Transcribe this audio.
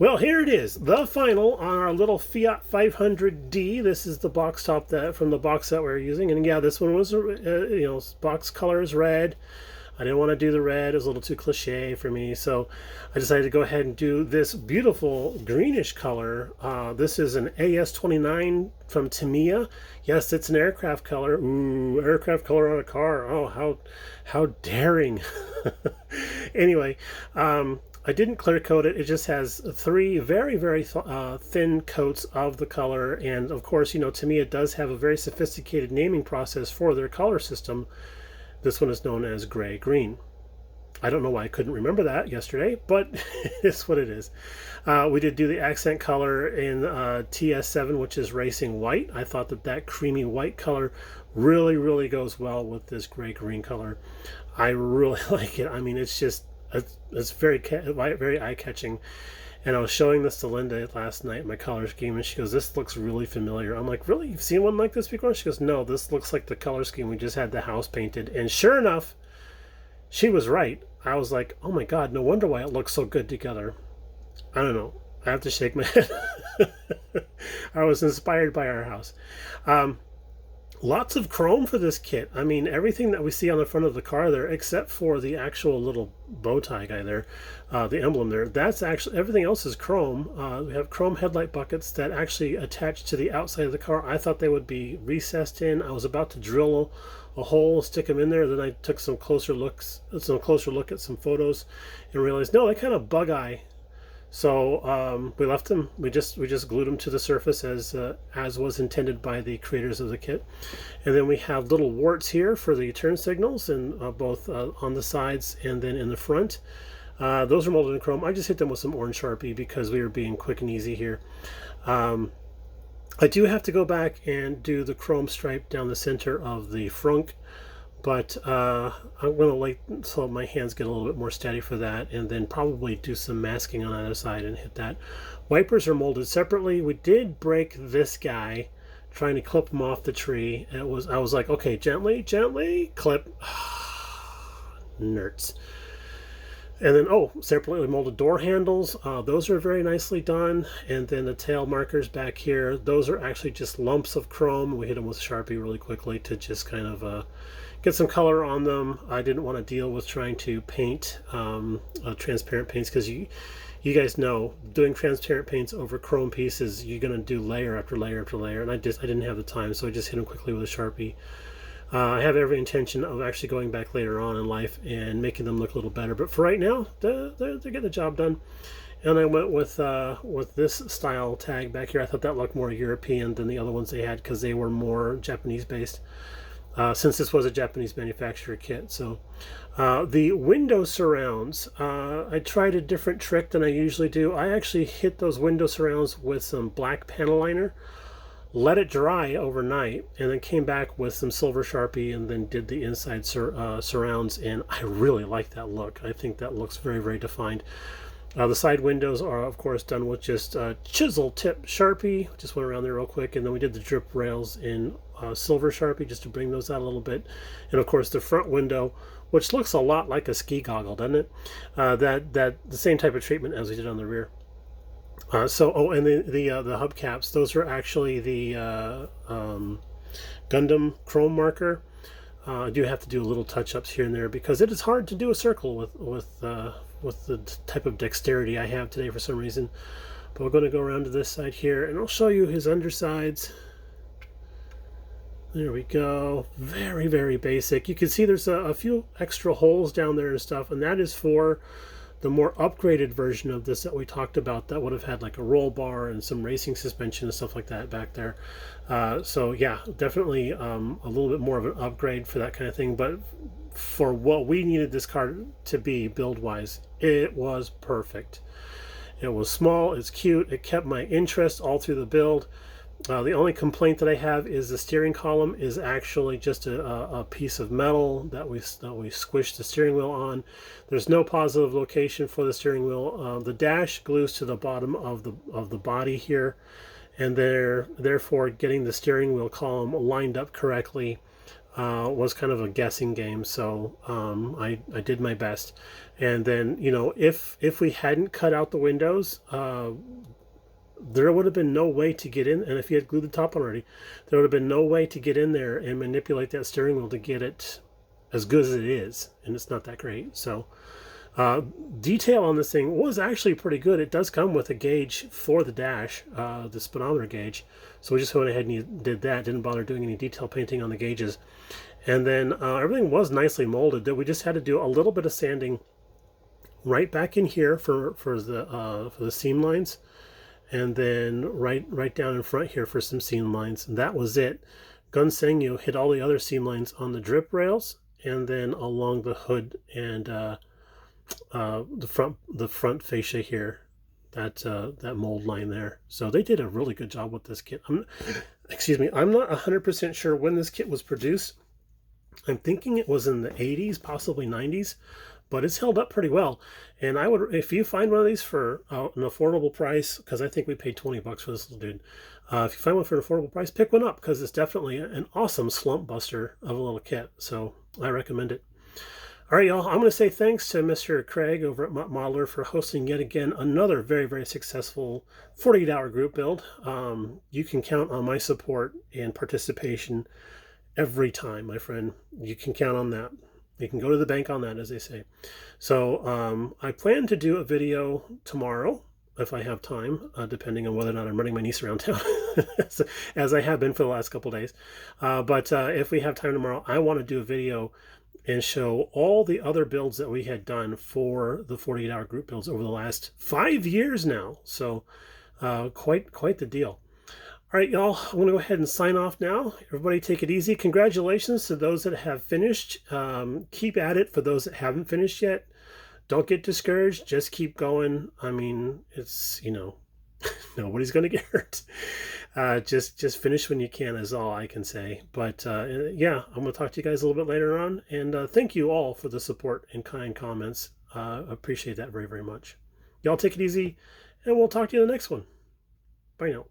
Well, here it is, the final on our little Fiat 500D. This is the box top that from the box that we're using, and yeah, this one was box color is red. I didn't want to do the red; it was a little too cliche for me, so I decided to go ahead and do this beautiful greenish color. This is an AS29 from Tamiya. Yes, it's an aircraft color. Ooh, aircraft color on a car. Oh, how daring! Anyway, I didn't clear coat it. It just has three very thin coats of the color, and of course, Tamiya does have a very sophisticated naming process for their color system. This one is known as gray green. I don't know why I couldn't remember that yesterday, but it's what it is. We did do the accent color in TS7, which is racing white. I thought that creamy white color really goes well with this gray green color. I really like it. I mean, it's very eye catching. And I was showing this to Linda last night, my color scheme, and she goes, "This looks really familiar." I'm like, "Really? You've seen one like this before?" She goes, "No, this looks like the color scheme we just had the house painted." And sure enough, she was right. I was like, "Oh my God, no wonder why it looks so good together." I don't know. I have to shake my head. I was inspired by our house. Lots of chrome for this kit. I mean, everything that we see on the front of the car there, except for the actual little bow tie guy there, the emblem there, that's actually, everything else is chrome. We have chrome headlight buckets that actually attach to the outside of the car. I thought they would be recessed in. I was about to drill a hole, stick them in there. Then I took some closer look at some photos and realized, no, they kind of bug eye. So we left them. We just glued them to the surface as was intended by the creators of the kit. And then we have little warts here for the turn signals, and both on the sides and then in the front. Those are molded in chrome. I just hit them with some orange Sharpie because we were being quick and easy here. I do have to go back and do the chrome stripe down the center of the frunk, but I'm going to wait so my hands get a little bit more steady for that, and then probably do some masking on the other side and hit that. Wipers are molded separately. We did break this guy trying to clip him off the tree. I was like, okay, gently clip. Nerds. And then, separately molded door handles. Those are very nicely done. And then the tail markers back here, those are actually just lumps of chrome. We hit them with Sharpie really quickly to just kind of get some color on them. I didn't want to deal with trying to paint transparent paints, because you guys know, doing transparent paints over chrome pieces, you're going to do layer after layer after layer. And I didn't have the time, so I just hit them quickly with a Sharpie. I have every intention of actually going back later on in life and making them look a little better, but for right now, they're getting the job done. And I went with this style tag back here. I thought that looked more European than the other ones they had, because they were more Japanese based, since this was a Japanese manufacturer kit. So the window surrounds, I tried a different trick than I usually do. I actually hit those window surrounds with some black panel liner, let it dry overnight, and then came back with some silver Sharpie and then did the inside surrounds, and I really like that look. I think that looks very defined. The side windows are of course done with just chisel tip Sharpie. Just went around there real quick, and then we did the drip rails in silver Sharpie just to bring those out a little bit. And of course the front window, which looks a lot like a ski goggle, doesn't it? That the same type of treatment as we did on the rear. And the hubcaps, those are actually the Gundam chrome marker. I do have to do a little touch-ups here and there, because it is hard to do a circle with the type of dexterity I have today for some reason. But we're going to go around to this side here, and I'll show you his undersides. There we go. Very basic. You can see there's a few extra holes down there and stuff, and that is for the more upgraded version of this that we talked about, that would have had like a roll bar and some racing suspension and stuff like that back there. So yeah, definitely a little bit more of an upgrade for that kind of thing. But for what we needed this car to be build-wise, it was perfect. It was small, it's cute, it kept my interest all through the build. The only complaint that I have is the steering column is actually just a piece of metal that we squished the steering wheel on. There's no positive location for the steering wheel. The dash glues to the bottom of the body here, and therefore getting the steering wheel column lined up correctly was kind of a guessing game. So I did my best. And then, you know, if we hadn't cut out the windows, there would have been no way to get in. And if you had glued the top on already, there would have been no way to get in there and manipulate that steering wheel to get it as good as it is. And it's not that great. So uh, detail on this thing was actually pretty good. It does come with a gauge for the dash, the speedometer gauge. So we just went ahead and did that. Didn't bother doing any detail painting on the gauges. And then everything was nicely molded. We just had to do a little bit of sanding right back in here for the seam lines, and then right down in front here for some seam lines. And that was it. Gunsengyu hit all the other seam lines on the drip rails, and then along the hood and the front fascia here, that mold line there. So they did a really good job with this kit. Excuse me, I'm not 100% sure when this kit was produced. I'm thinking it was in the 80s, possibly 90s, but it's held up pretty well. And I would, if you find one of these for an affordable price, because I think we paid 20 bucks for this little dude. If you find one for an affordable price, pick one up, because it's definitely an awesome slump buster of a little kit. So I recommend it. All right, y'all, I'm going to say thanks to Mr. Craig over at Mutt Modeler for hosting yet again another very, very successful 48-hour group build. You can count on my support and participation every time, my friend. You can count on that. You can go to the bank on that, as they say. So I plan to do a video tomorrow, if I have time, depending on whether or not I'm running my niece around town, as I have been for the last couple days. But if we have time tomorrow, I want to do a video and show all the other builds that we had done for the 48-hour group builds over the last 5 years now. So quite the deal. All right, y'all, I'm going to go ahead and sign off now. Everybody take it easy. Congratulations to those that have finished. Keep at it for those that haven't finished yet. Don't get discouraged. Just keep going. I mean, it's, you know, nobody's going to get hurt. Just finish when you can is all I can say. But yeah, I'm going to talk to you guys a little bit later on. And thank you all for the support and kind comments. Appreciate that very, very much. Y'all take it easy, and we'll talk to you in the next one. Bye now.